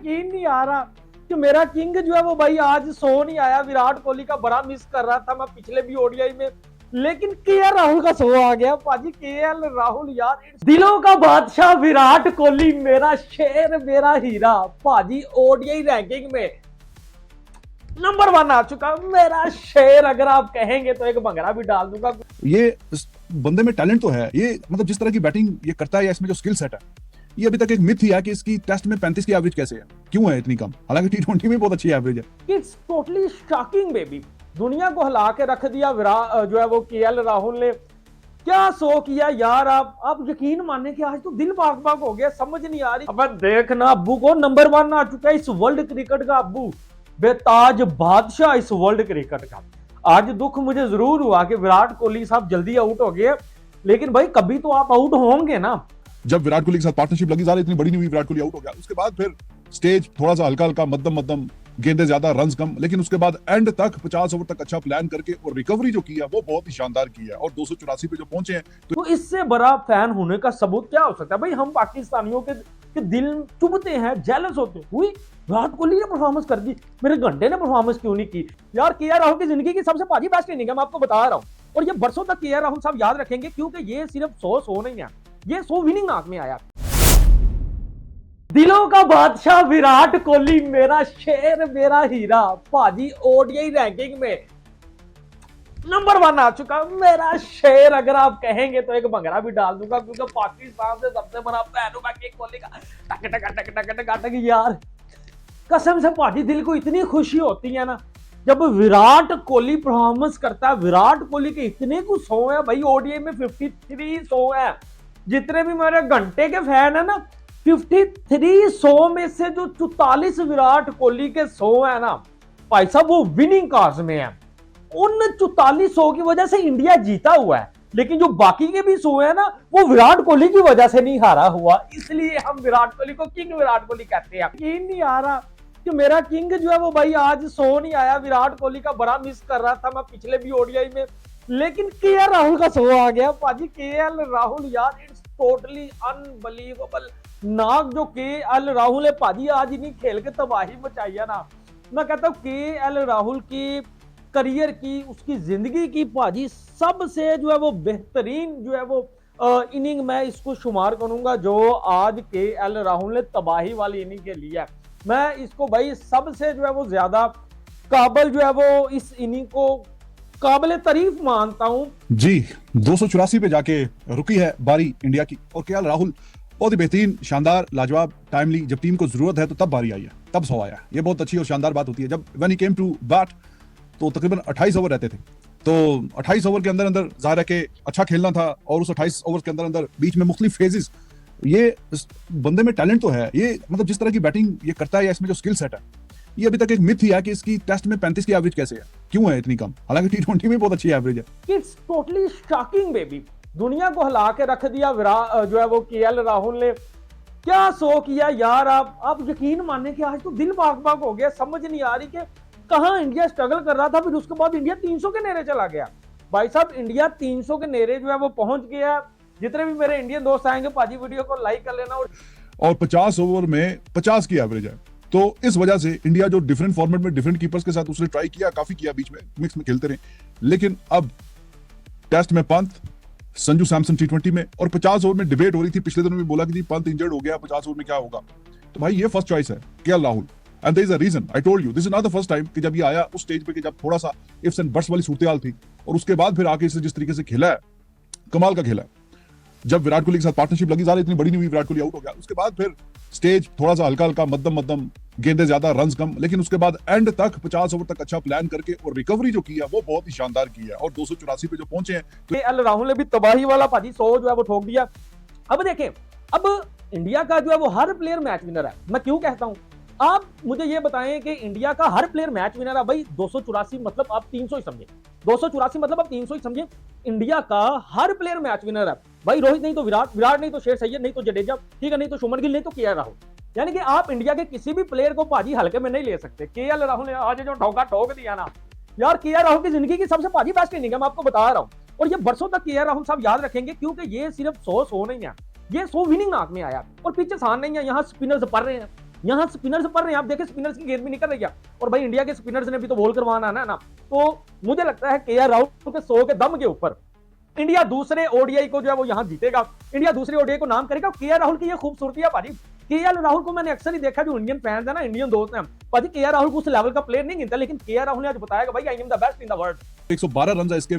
यकीन नहीं आ रहा कि मेरा किंग जो है वो भाई आज सो नहीं आया। विराट कोहली का बड़ा मिस कर रहा था मैं पिछले भी ओडीआई में, लेकिन केएल राहुल का सो आ गया। पाजी केएल राहुल यार, दिलों का बादशाह विराट कोहली, मेरा शेर मेरा हीरा। पाजी ओडीआई रैंकिंग में नंबर 1 आ चुका मेरा शेर। अगर आप कहेंगे तो एक भंगड़ा भी डाल दूंगा। ये बंदे में टैलेंट तो है, ये मतलब जिस तरह की बैटिंग ये करता है या इसमें जो स्किल सेट है, ये अभी तक एक मिथ ही है कि इसकी टेस्ट में 35 की एवरेज कैसे है, क्यों है इतनी कम, हालांकि टी20 में बहुत अच्छी एवरेज है। It's totally shocking baby. दुनिया को हिला के रख दिया विराट जो है वो केएल राहुल ने। क्या सो किया यार। आप यकीन माने कि आज तो दिल बाग बाग हो गया, समझ नहीं आ रही। अब देखना अब्बू को नंबर 1 आ चुका है इस वर्ल्ड क्रिकेट का। अब्बू बेताज बादशाह इस वर्ल्ड क्रिकेट का। आज दुख मुझे जरूर हुआ कि विराट कोहली साहब जल्दी आउट हो गए, लेकिन भाई कभी तो आप आउट होंगे ना। जब विराट कोहली के साथ पार्टनरशिप लगी, ज्यादा इतनी बड़ी नहीं हुई, विराट कोहली आउट हो गया। उसके बाद फिर स्टेज थोड़ा सा हल्का हल्का, मध्यम मध्यम, गेंदे ज्यादा, रन्स कम, लेकिन उसके बाद एंड तक 50 ओवर तक अच्छा प्लान करके और रिकवरी जो की है वो बहुत ही शानदार की है, और 284 पे जो पहुंचे हैं तो इससे बड़ा फैन होने का सबूत क्या हो सकता है भाई। हम पाकिस्तानियों के दिल चुभते हैं, जेलस होते हैं। हुई विराट कोहली ने परफॉर्मेंस कर दी, मेरे घंटे ने परफॉर्मेंस क्यों नहीं की यार। केएल राहुल की जिंदगी की सबसे पाजी बेस्ट इनिंग है, मैं आपको बता रहा हूं। और ये बरसों तक केएल राहुल साहब याद रखेंगे, क्योंकि ये सिर्फ 100 नहीं है, ये 100 विनिंग नाक में आया। दिलों का बादशाह विराट कोहली, मेरा शेर मेरा हीरा। पाजी ओडीआई रैंकिंग में नंबर 1 आ चुका मेरा शेर। अगर आप कहेंगे तो एक भंगड़ा भी डाल दूंगा, क्योंकि पाकिस्तान से सबसे बड़ा फैन हूं मैं कोहली का। टक टक टक टक टक टक यार, कसम से पाजी दिल को इतनी खुशी होती है ना जब विराट कोहली परफॉर्मेंस करता है। विराट कोहली के इतने कुछ 100 है भाई, ओडीआई में 53 100 है। जितने भी मेरे घंटे के फैन है ना, 53 100 में से जो 44 विराट कोहली के 100 है ना भाई साहब, वो विनिंग कार्ड्स में है। उन 44 100 की वजह से इंडिया जीता हुआ है, लेकिन जो बाकी के भी 100 है ना, वो विराट कोहली की वजह से नहीं हारा हुआ। इसलिए हम विराट कोहली को किंग विराट कोहली कहते हैं। यकीन नहीं आ रहा कि मेरा किंग जो है वो भाई आज सो नहीं आया। विराट कोहली का बड़ा मिस कर रहा था मैं पिछले भी ओडीआई में, लेकिन केएल राहुल का सो आ गया। पाजी केएल राहुल यार, इट्स टोटली अनबिलीवेबल। नाग जो केएल राहुल है पाजी, आज इन्हीं खेल के तबाही मचाई है ना। मैं कहता हूं केएल राहुल की करियर की, उसकी जिंदगी की पाजी सबसे जो है वो बेहतरीन जो है वो इनिंग मैं इसको शुमार करूंगा, जो आज केएल राहुल ने तबाही वाली इनिंग के लिए। मैं इसको भाई सबसे जो है वो ज्यादा काबिल जो है वो इस इनिंग को काबिल तारीफ मानता हूं जी। 284 पे जाके रुकी है बारी इंडिया की, और केएल राहुल बहुत ही बेहतरीन, शानदार, लाजवाब, टाइमली, जब टीम को जरूरत है तो तब बारी आई है, तब 100 आया। ये बहुत अच्छी और शानदार बात होती है। जब when he came to bat तो तकरीबन 28 ओवर रहते थे, तो 28 ओवर के अंदर अंदर जाहिर है कि अच्छा खेलना था, और उस 28 ओवर के अंदर अंदर बीच में मुख्तलिफ फेजेस। ये बंदे में टैलेंट तो है, ये मतलब जिस तरह की बैटिंग ये करता है या इसमें जो स्किल सेट है, ये अभी तक एक मिथ ही है कि इसकी टेस्ट में 35 की एवरेज कैसे है, क्यों है इतनी कम, हालांकि टी20 में बहुत अच्छी एवरेज है। It's totally shocking baby. दुनिया को हिला के रख दिया विराट जो है वो केएल राहुल ने। क्या सो किया यार। आप यकीन माने कि आज तो दिल बाग बाग हो गया, समझ नहीं आ रही कि कहां इंडिया स्ट्रगल कर रहा था, फिर उसके बाद इंडिया 300 के नेरे चला गया। भाई साहब इंडिया 300 के नेरे जो है वो पहुंच गया। जितने भी मेरे इंडियन दोस्त आएंगे पाजी, वीडियो को लाइक कर लेना। और 50 ओवर में 50 की एवरेज है, तो इस वजह से इंडिया जो डिफरेंट फॉर्मेट में डिफरेंट कीपर्स के साथ उसने ट्राई किया, काफी किया, बीच में मिक्स में खेलते रहे, लेकिन अब टेस्ट में पंत, संजू सैमसन टी20 में, और 50 ओवर में डिबेट हो रही थी पिछले दिनों में, बोला कि जी पंत इंजर्ड हो गया, 50 ओवर में क्या होगा। तो भाई ये फर्स्ट चॉइस है KL Rahul, and there is a reason. I told you this is not the first time कि जब ये आया उस स्टेज पे कि जब थोड़ा सा इफ्स एंड बट्स वाली सूरत थी, और उसके बाद फिर आके इसने जिस तरीके से खेला है, कमाल का खेला है। जब विराट कोहली के साथ पार्टनरशिप लगी, ज्यादा इतनी बड़ी नहीं हुई, विराट कोहली आउट हो गया। उसके बाद फिर स्टेज थोड़ा सा हल्का हल्का, मध्यम मध्यम, गेंदे ज्यादा, रन्स कम, लेकिन उसके बाद एंड तक 50 ओवर तक अच्छा प्लान करके और रिकवरी जो की है वो बहुत ही शानदार की है, और 284 पे जो पहुंचे हैं तो केएल राहुल ने भी तबाही वाला पाजी 100 जो है वो ठोक दिया। अब देखें, अब इंडिया का जो है वो हर प्लेयर मैच विनर है। मैं क्यों कहता हूं, आप मुझे ये बताएं कि इंडिया का हर प्लेयर मैच विनर है भाई। 284 मतलब आप 300 ही समझे, 284 मतलब आप 300 ही समझे। इंडिया का हर प्लेयर मैच विनर है भाई। रोहित नहीं तो विराट, विराट नहीं तो शेर सैयद, नहीं तो जडेजा, ठीक है, नहीं तो शुभमन गिल, नहीं तो केएल राहुल। यानी कि आप इंडिया के किसी भी प्लेयर को पाजी हल्के में नहीं ले सकते। केएल राहुल ने आज जो ठोका ठोक दिया ना यार, केएल राहुल की जिंदगी की सबसे पाजी बेस्ट इनिंग है, मैं आपको बता रहा हूं। और ये बरसों तक केएल राहुल साहब याद रखेंगे, क्योंकि ये सिर्फ 100 नहीं है, ये 100 विनिंग नाक में आया। और पीछे सान नहीं है, यहाँ स्पिनर्स पढ़ रहे हैं, यहाँ स्पिनर्स पढ़ रहे हैं, आप देखें स्पिनर्स की गेंद भी निकल रही है, और भाई इंडिया के स्पिनर्स ने भी तो बॉल करवाना है ना। तो मुझे लगता है केएल राहुल के 100 के दम के ऊपर इंडिया दूसरे ओडीआई को जो है वो यहां जीतेगा, इंडिया दूसरे ओडीआई को नाम करेगा। केएल राहुल की ये खूबसूरती है भाजी, केएल राहुल को मैंने अक्सर ही देखा, जो इंडियन फैंस है ना, इंडियन दोस्त हैं भाजी, केएल राहुल को उस लेवल का प्लेयर नहीं गिनता, लेकिन केएल राहुल ने आज बताया कि भाई I am the best in the world. 112 run है इसके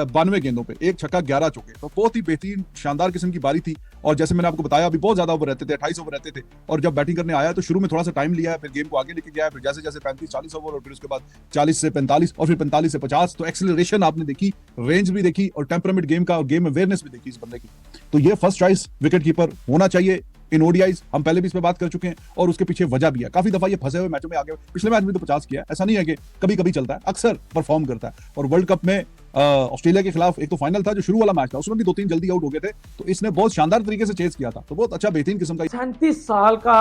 92 गेंदों पे, एक छक्का 11 चौके, तो बहुत ही बेहतरीन शानदार किस्म की बारी थी। और जैसे मैंने आपको बताया अभी बहुत ज्यादा ओवर रहते थे, 28 ओवर रहते थे, और जब बैटिंग करने आया तो शुरू में थोड़ा सा टाइम लिया, फिर गेम को आगे लेके गया, फिर जैसे जैसे 35-40 ओवर, और फिर उसके बाद 40 से 45 और फिर 45 से 50, तो एक्सेलरेशन आपने देखी, रेंज भी देखी, और टेम्परामेंट गेम का और गेम अवेयरनेस भी देखी इस बंदे की। तो ये फर्स्ट चॉइस विकेट कीपर होना चाहिए इन ओडीआईज, हम पहले भी इस पे बात कर चुके हैं, और उसके पीछे वजह भी है, काफी दफा ये फंसे हुए मैचों में आगे, पिछले मैच में तो 50 किया, ऐसा नहीं है कि कभी कभी चलता है, अक्सर परफॉर्म करता है। और वर्ल्ड कप में ऑस्ट्रेलिया के खिलाफ एक तो फाइनल था जो शुरू वाला मैच था, उसमें भी 2-3 जल्दी आउट हो गए थे, तो इसने बहुत शानदार तरीके से चेस किया था, तो बहुत अच्छा बेहतरीन किस्म का 37 साल का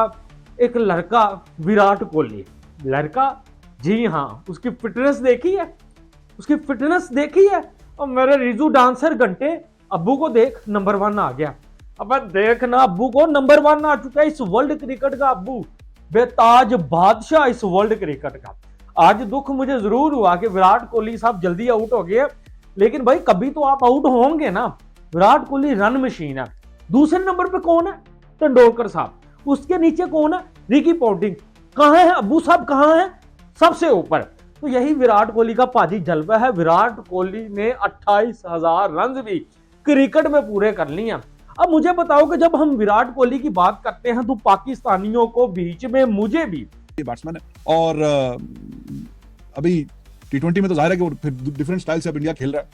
एक लड़का विराट कोहली, लड़का, जी हाँ, उसकी फिटनेस देखी है, उसकी फिटनेस देखी है। और मेरे रिजू डांसर घंटे, अब्बू को देख नंबर 1 आ गया। अब देखना अब्बू को नंबर 1 आ चुका है इस वर्ल्ड क्रिकेट का, अब्बू बेताज बादशाह इस वर्ल्ड क्रिकेट का। आज दुख मुझे जरूर हुआ कि विराट कोहली साहब जल्दी आउट हो गए, लेकिन भाई कभी तो आप आउट होंगे ना। विराट कोहली रन मशीन है। दूसरे नंबर पे कौन है? तेंदुलकर साहब। उसके नीचे कौन है? Ricky Ponting. कहां है अब्बू साहब, कहां है? सबसे ऊपर। तो यही विराट कोहली का पाजी जलवा है। विराट कोहली ने 28,000 रन भी क्रिकेट में पूरे कर लिए। अब मुझे बताओ कि जब हम विराट कोहली की बात करते हैं तो पाकिस्तानियों को बीच में मुझे भी, बैट्समैन है, और अभी T20 में तो जाहिर है कि वो फिर डिफरेंट स्टाइल से अब इंडिया खेल रहा है,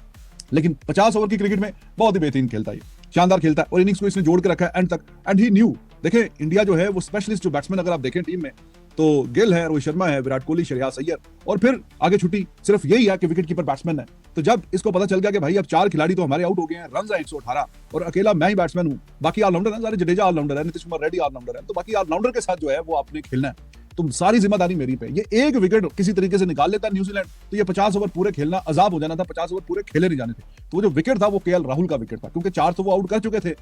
लेकिन 50 ओवर की क्रिकेट में बहुत ही बेहतरीन खेलता है, शानदार खेलता है, और इनिंग्स को इसने जोड़ के रखा है एंड तक, एंड ही न्यू। देखें इंडिया जो है वो स्पेशलिस्ट जो बैट्समैन अगर आप देखें टीम में, तो गिल है, रोहित शर्मा है, विराट कोहली, श्रेयस अय्यर, और फिर आगे छुट्टी सिर्फ यही है कि विकेट कीपर बैट्समैन है। तो जब इसको पता चल गया कि भाई अब 4 खिलाड़ी तो हमारे आउट हो गए हैं, रन है 118, और अकेला मैं ही बैट्समैन हूं, बाकी ऑलराउंडर है, सारे जडेजा ऑलराउंडर है, नीतीश कुमार रेड्डी ऑलराउंडर है, तो बाकी ऑलराउंडर के साथ जो है वो आपने खेलना है, तो सारी जिम्मेदारी मेरी पे। ये एक विकेट किसी तरीके से निकाल लेता न्यूजीलैंड, तो ये 50 ओवर पूरे खेलना अजाब हो जाना था, 50 ओवर पूरे खेले नहीं जाने थे। तो वो जो विकेट था वो केएल राहुल का विकेट था, क्योंकि 4 तो वो आउट कर चुके थे,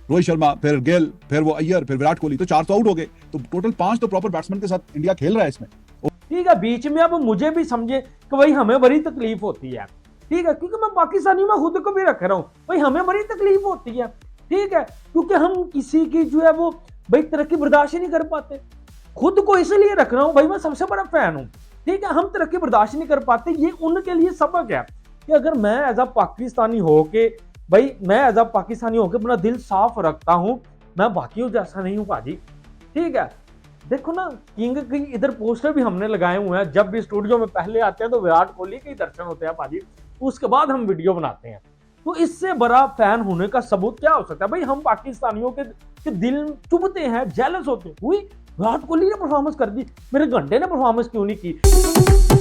रोहित शर्मा, फिर गिल, फिर वो अय्यर, फिर विराट कोहली, तो 4 तो आउट हो गए, तो टोटल 5 तो प्रॉपर बैट्समैन के साथ इंडिया खेल रहा है इसमें। ठीक है, बीच में अब मुझे भी समझे कि भाई हमें बड़ी तकलीफ होती है, ठीक है, क्योंकि मैं पाकिस्तानी में खुद को भी रख रहा हूं, भाई हमें बड़ी तकलीफ होती है, ठीक है, क्योंकि हम किसी की जो है वो भाई तरक्की बर्दाश्त ही नहीं कर पाते। खुद को इसलिए रख रहा हूं, भाई मैं सबसे बड़ा फैन हूं, ठीक है, हम तरक्की बर्दाश्त नहीं कर पाते। ये उनके लिए सबक है कि अगर मैं एज अ पाकिस्तानी होके, भाई मैं एज अ पाकिस्तानी होके अपना दिल साफ रखता हूं, मैं बाकियों जैसा नहीं हूं भाजी, ठीक है। देखो ना, किंग की इधर पोस्टर भी हमने लगाए हुए हैं, जब भी स्टूडियो में पहले आते हैं तो विराट कोहली के दर्शन होते हैं भाजी, उसके बाद हम वीडियो बनाते हैं। तो इससे बड़ा फैन होने का सबूत क्या हो सकता है? भाई हम पाकिस्तानियों के दिल चुभते हैं, जेलस होते हैं, हुई विराट कोहली ने परफॉर्मेंस कर दी, मेरे घंटे ने परफॉर्मेंस क्यों नहीं की।